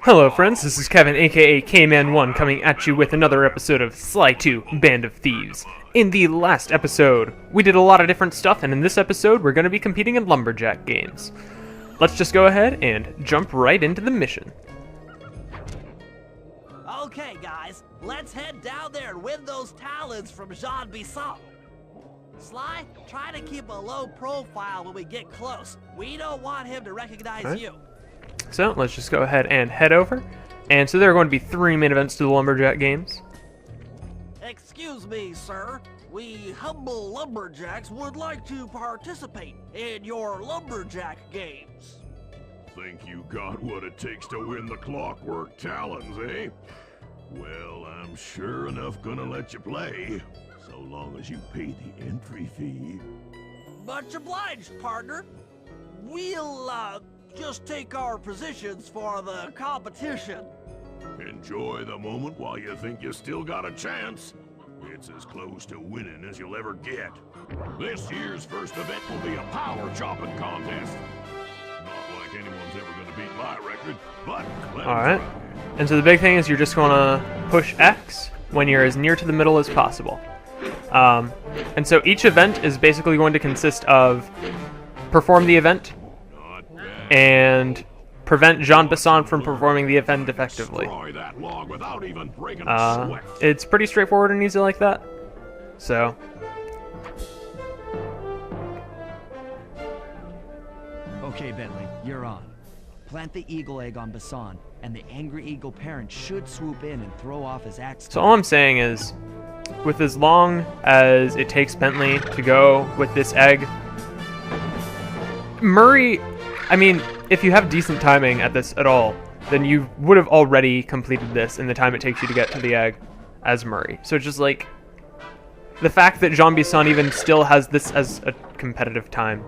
Hello friends, this is Kevin aka K-Man1 coming at you with another episode of Sly 2 Band of Thieves. In the last episode, we did a lot of different stuff, and in this episode we're going to be competing in Lumberjack Games. Let's just go ahead and jump right into the mission. Okay guys, let's head down there and win those talons from Jean Bison. Sly, try to keep a low profile when we get close. We don't want him to recognize you. So, let's just go ahead and head over. And so there are going to be 3 main events to the Lumberjack Games. Excuse me, sir. We humble lumberjacks would like to participate in your Lumberjack Games. Think you got what it takes to win the clockwork talons, eh? Well, I'm sure enough gonna let you play, so long as you pay the entry fee. Much obliged, partner. We'll, just take our positions for the competition. Enjoy the moment while you think you still got a chance. It's as close to winning as you'll ever get. This year's first event will be a power chopping contest. Not like anyone's ever gonna beat my record, but Alright. And so the big thing is you're just gonna push X when you're as near to the middle as possible. And so each event is basically going to consist of perform the event and prevent Jean Bison from performing the event effectively. It's pretty straightforward and easy like that. So. Okay, Bentley, you're on. Plant the eagle egg on Bison, and the angry eagle parent should swoop in and throw off his axe. So all I'm saying is, with as long as it takes Bentley to go with this egg, Murray, I mean, if you have decent timing at this at all, then you would have already completed this in the time it takes you to get to the egg as Murray. So it's just like, the fact that Jean Bison even still has this as a competitive time.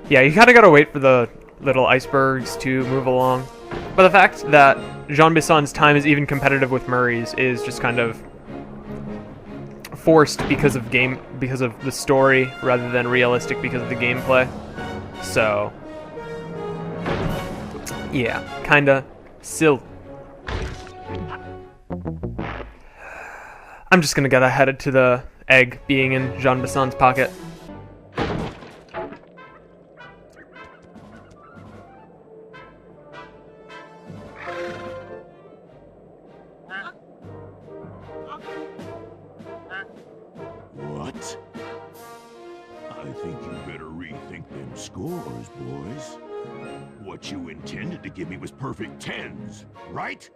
Yeah, you kinda gotta wait for the little icebergs to move along. But the fact that Jean Bison's time is even competitive with Murray's is just kind of forced because of the story rather than realistic because of the gameplay. So yeah, kinda silly. I'm just gonna get headed to the egg being in Jean Bison's pocket. What? I think you better rethink them scores, boys. What you intended to give me was perfect 10s, right?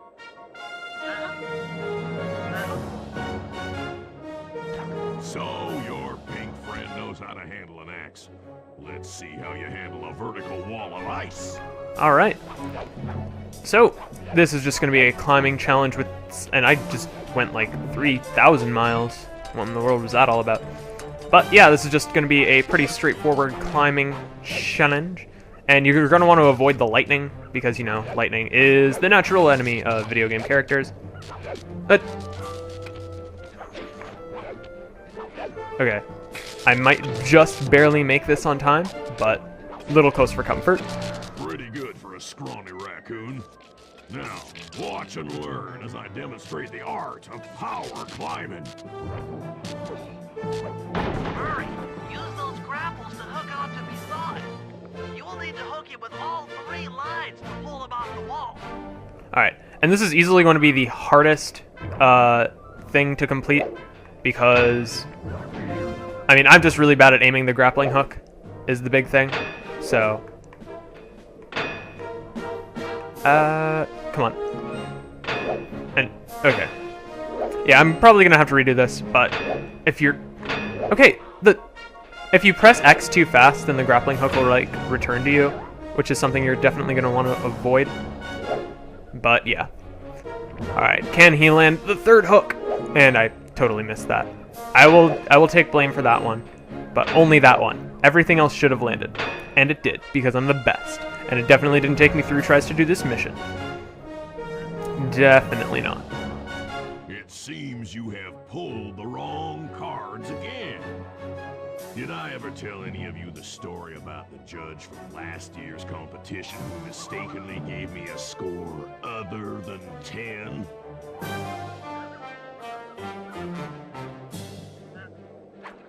So your pink friend knows how to handle an axe. Let's see how you handle a vertical wall of ice. Alright. So, this is just going to be a climbing challenge with... And I just went like 3,000 miles. What in the world was that all about? But yeah, this is just going to be a pretty straightforward climbing challenge. And you're going to want to avoid the lightning, because, you know, lightning is the natural enemy of video game characters. But... okay. I might just barely make this on time, but a little close for comfort. Pretty good for a scrawny raccoon. Now, watch and learn as I demonstrate the art of power climbing. Hurry! Use those grapples to hook onto Bison. You will need to hook him with all 3 lines to pull him off the wall. Alright, and this is easily going to be the hardest thing to complete, because, I mean, I'm just really bad at aiming the grappling hook, is the big thing, so... come on. And, okay. Yeah, I'm probably gonna have to redo this, but if you're... okay, if you press X too fast, then the grappling hook will, like, return to you, which is something you're definitely gonna want to avoid. But, yeah. Alright, can he land the 3rd hook? And I totally missed that. I will take blame for that one, but only that one. Everything else should have landed. And it did, because I'm the best. And it definitely didn't take me 3 tries to do this mission. Definitely not. It seems you have pulled the wrong cards again. Did I ever tell any of you the story about the judge from last year's competition who mistakenly gave me a score other than 10?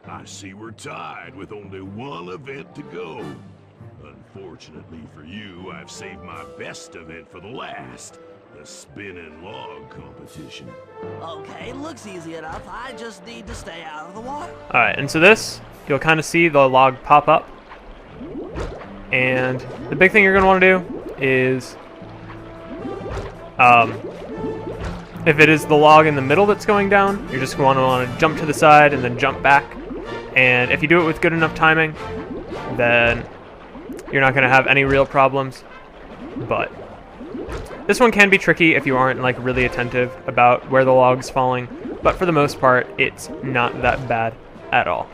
I see we're tied with only one event to go. Unfortunately for you, I've saved my best event for the last. The spinning log competition. Okay, looks easy enough. I just need to stay out of the water. Alright, and so this, you'll kind of see the log pop up. And the big thing you're going to want to do is, if it is the log in the middle that's going down, you're just going to want to jump to the side and then jump back. And if you do it with good enough timing, then you're not going to have any real problems. But this one can be tricky if you aren't like really attentive about where the log's falling, but for the most part, it's not that bad at all.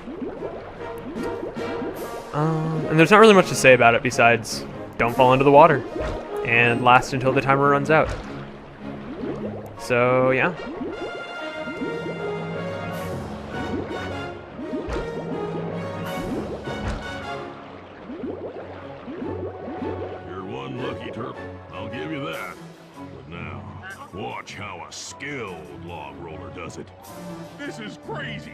And there's not really much to say about it besides don't fall into the water and last until the timer runs out. So yeah. You're one lucky Terp, I'll give you that. But now, watch how a skilled log roller does it. This is crazy.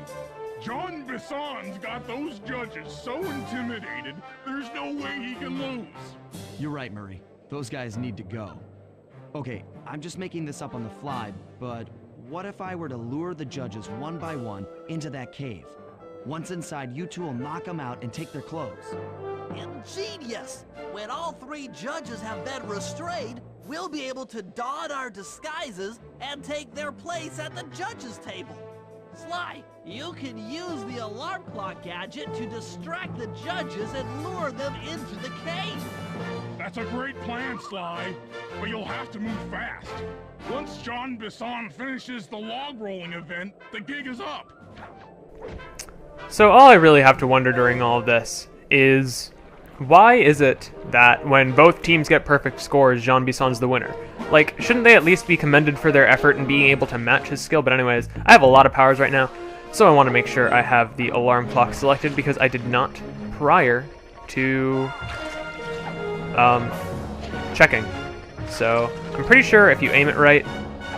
Jean Bison's got those judges so intimidated, there's no way he can lose. You're right, Murray. Those guys need to go. Okay, I'm just making this up on the fly, but what if I were to lure the judges one by one into that cave? Once inside, you two will knock them out and take their clothes. Ingenious! When all three judges have been restrained, we'll be able to don our disguises and take their place at the judges' table. Sly, you can use the alarm clock gadget to distract the judges and lure them into the cave. That's a great plan, Sly, but you'll have to move fast. Once Jean Bison finishes the log rolling event, the gig is up. So all I really have to wonder during all of this is, why is it that when both teams get perfect scores, Jean Bison's the winner? Like, shouldn't they at least be commended for their effort in being able to match his skill? But anyways, I have a lot of powers right now, so I want to make sure I have the alarm clock selected because I did not prior to checking. So I'm pretty sure if you aim it right,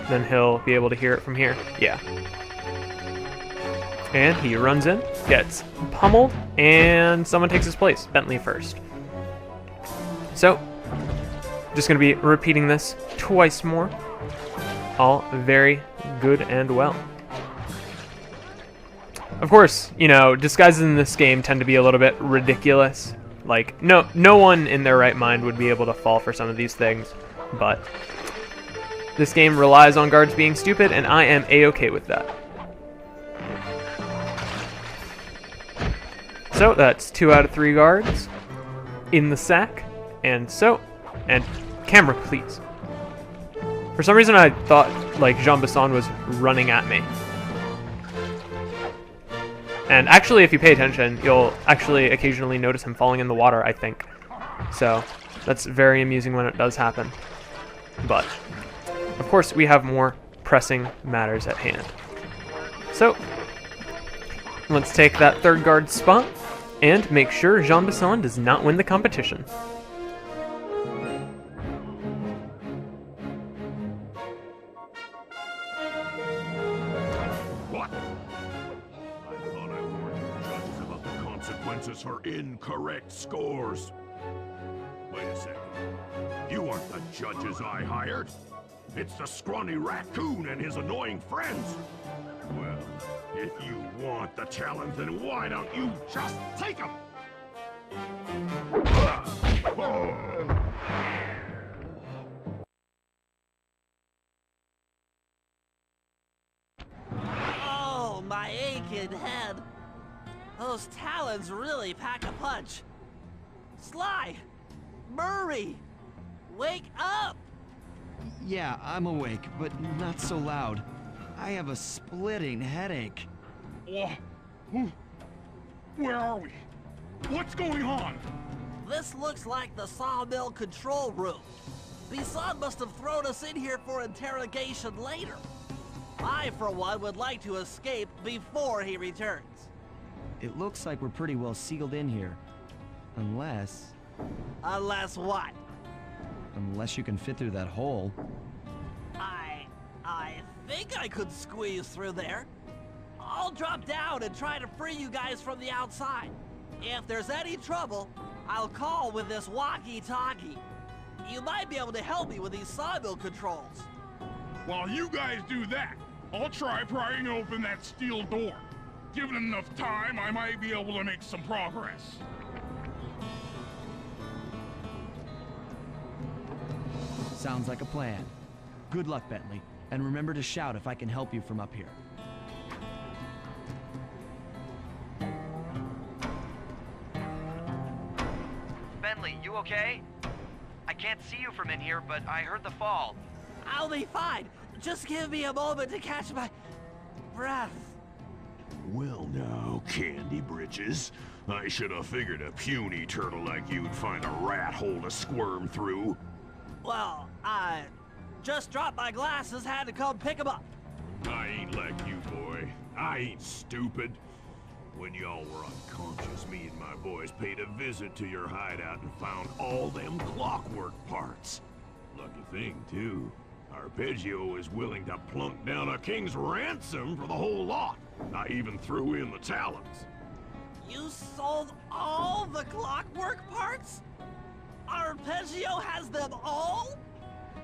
then he'll be able to hear it from here. Yeah. And he runs in, gets pummeled, and someone takes his place. Bentley first. So, just going to be repeating this twice more. All very good and well. Of course, you know, disguises in this game tend to be a little bit ridiculous. Like, no one in their right mind would be able to fall for some of these things. But this game relies on guards being stupid, and I am A-okay with that. So that's 2 out of 3 guards in the sack, and camera, please. For some reason, I thought like Jean Bison was running at me, and actually, if you pay attention, you'll actually occasionally notice him falling in the water. I think so. That's very amusing when it does happen. But of course, we have more pressing matters at hand. So let's take that 3rd guard spot and make sure Jean Bison does not win the competition. What? I thought I warned you judges about the consequences for incorrect scores. Wait a second. You aren't the judges I hired. It's the scrawny raccoon and his annoying friends. Well, if you want the challenge, then why don't you just take them? Oh, my aching head. Those talons really pack a punch. Sly! Murray! Wake up! Yeah, I'm awake, but not so loud. I have a splitting headache. Where are we? What's going on? This looks like the sawmill control room. Bison must have thrown us in here for interrogation later. I, for one, would like to escape before he returns. It looks like we're pretty well sealed in here. Unless Unless what? you can fit through that hole. I think I could squeeze through there. I'll drop down and try to free you guys from the outside. If there's any trouble, I'll call with this walkie-talkie. You might be able to help me with these sawmill controls. While you guys do that, I'll try prying open that steel door. Given enough time, I might be able to make some progress. Sounds like a plan. Good luck, Bentley. And remember to shout if I can help you from up here. Bentley, you okay? I can't see you from in here, but I heard the fall. I'll be fine. Just give me a moment to catch my breath. Well now, Candy Britches. I should have figured a puny turtle like you'd find a rat hole to squirm through. Well, I just dropped my glasses, had to come pick them up. I ain't like you, boy. I ain't stupid. When y'all were unconscious, me and my boys paid a visit to your hideout and found all them clockwork parts. Lucky thing, too. Arpeggio is willing to plunk down a king's ransom for the whole lot. I even threw in the talons. You sold all the clockwork parts? Arpeggio has them all?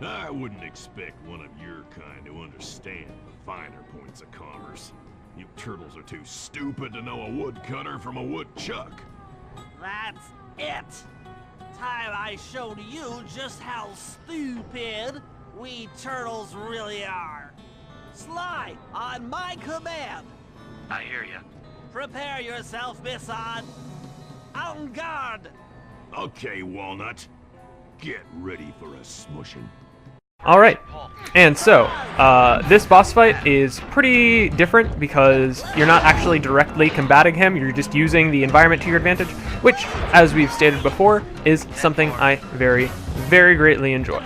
I wouldn't expect one of your kind to understand the finer points of commerce. You turtles are too stupid to know a woodcutter from a woodchuck. That's it. Time I showed you just how stupid we turtles really are. Sly, on my command. I hear you. Prepare yourself, Bison. En garde. Okay, Walnut. Get ready for a smushing. Alright, and so, this boss fight is pretty different because you're not actually directly combating him, you're just using the environment to your advantage, which, as we've stated before, is something I very, very greatly enjoy.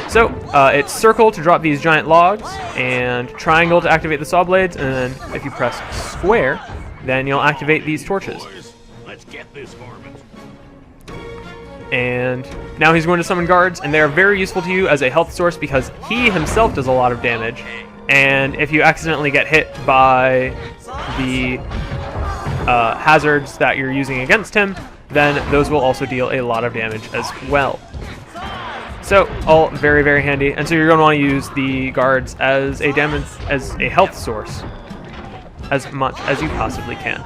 So, it's circle to drop these giant logs, and triangle to activate the saw blades, and then if you press square, then you'll activate these torches. Boys, let's get this varmint. And now he's going to summon guards, and they are very useful to you as a health source because he himself does a lot of damage. And if you accidentally get hit by the hazards that you're using against him, then those will also deal a lot of damage as well. So, all very, very handy. And so you're going to want to use the guards as a health source as much as you possibly can.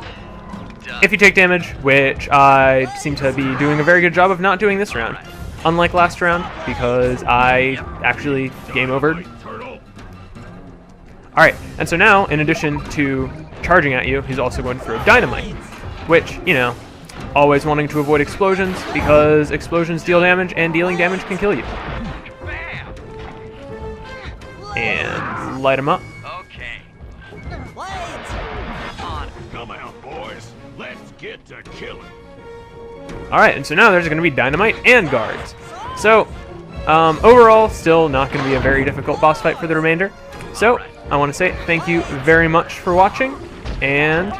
If you take damage, which I seem to be doing a very good job of not doing this round, unlike last round, because I actually game overed. Alright, and so now, in addition to charging at you, he's also going to throw dynamite, which, you know, always wanting to avoid explosions, because explosions deal damage, and dealing damage can kill you. And light him up. Okay. Blades! Come out, boys. Let's get to killing. Alright, and so now there's going to be dynamite and guards. So, overall, still not going to be a very difficult boss fight for the remainder. So, I want to say thank you very much for watching, and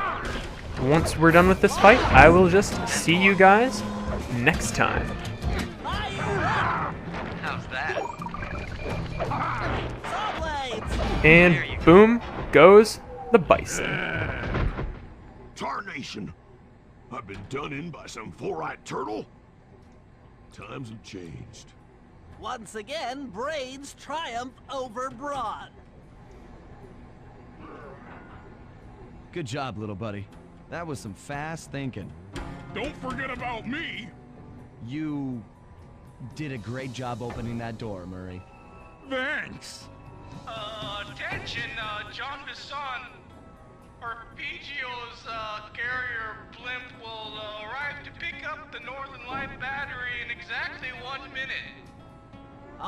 once we're done with this fight, I will just see you guys next time. How's that? Saw blades! And boom goes the bison. Tarnation! I've been done in by some four-eyed turtle? Times have changed. Once again, brains triumph over brawn. Good job, little buddy. That was some fast thinking. Don't forget about me. You did a great job opening that door, Murray. Thanks. Attention, Jean Bison. Arpeggio's carrier blimp will arrive to pick up the Northern Light battery in exactly 1 minute.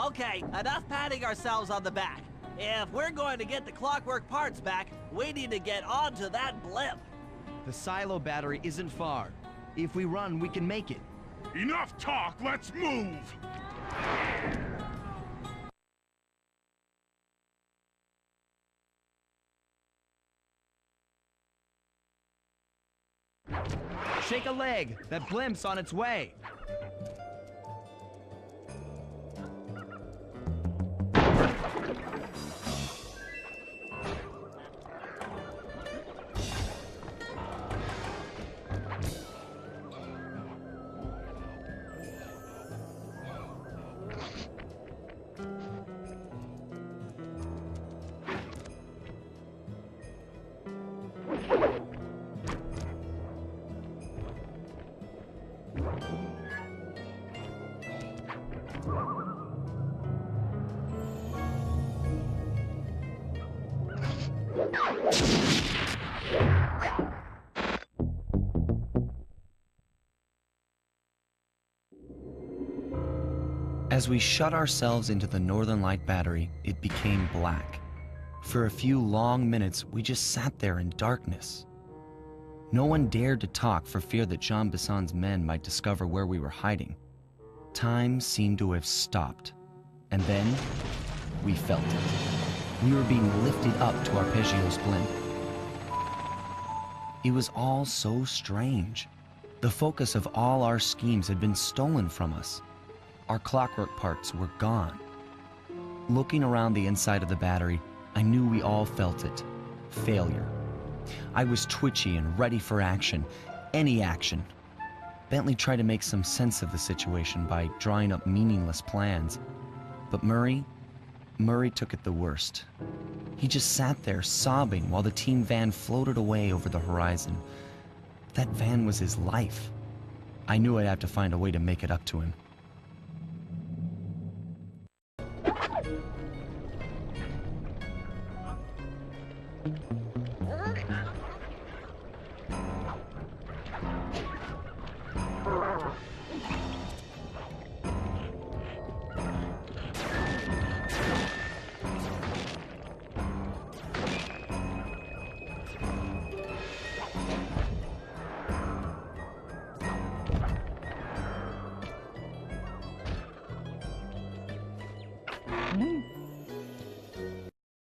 Okay, enough patting ourselves on the back. If we're going to get the clockwork parts back, we need to get onto that blimp. The silo battery isn't far. If we run, we can make it. Enough talk, let's move. Shake a leg! That blimp's on its way! As we shut ourselves into the Northern Light Battery, it became black. For a few long minutes, we just sat there in darkness. No one dared to talk for fear that Jean Bison's men might discover where we were hiding. Time seemed to have stopped. And then, we felt it. We were being lifted up to Arpeggio's blimp. It was all so strange. The focus of all our schemes had been stolen from us. Our clockwork parts were gone. Looking around the inside of the battery, I knew we all felt it. Failure. I was twitchy and ready for action. Any action. Bentley tried to make some sense of the situation by drawing up meaningless plans. But Murray took it the worst. He just sat there sobbing while the team van floated away over the horizon. That van was his life. I knew I'd have to find a way to make it up to him.